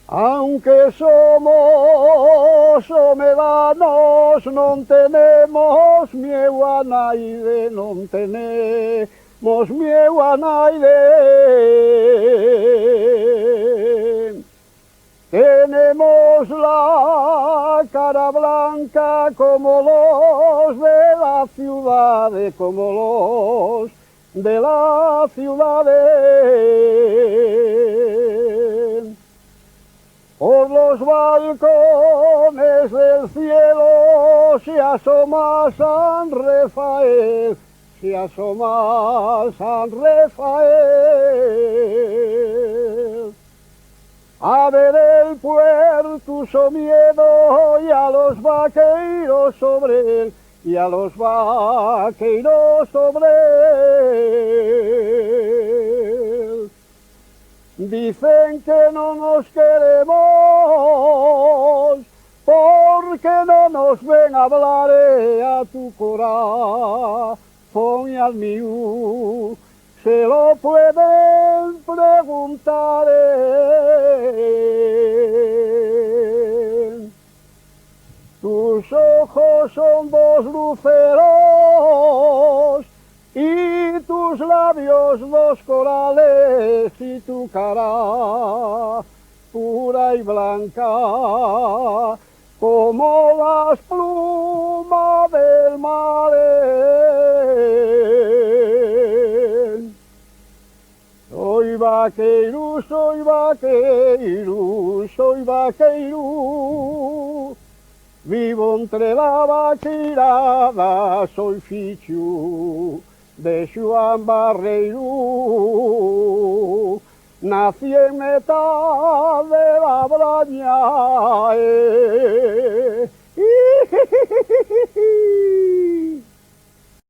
Aunque somos homedanos, non tenemos miedo a naide, non tenemos miedo a naide. Tenemos la cara blanca como los de la ciudad, como los de la ciudad. Por los balcones del cielo se asoma San Rafael, se asoma San Rafael. A ver el puerto Somiedo y a los vaqueiros sobre él, y a los vaqueiros sobre él. Dicen que no nos queremos porque no nos ven hablar a tu corazón y al mío. Se lo pueden preguntar. Tus ojos son dos luceros y tus labios dos corales y tu cara pura y blanca como las plumas del mar. Soy vaqueiro, soy vaqueiro, soy vaqueiro. Vivo entre la vaqueirada, soy fichu de Joan Barreiro. Nací en mitad de la braña,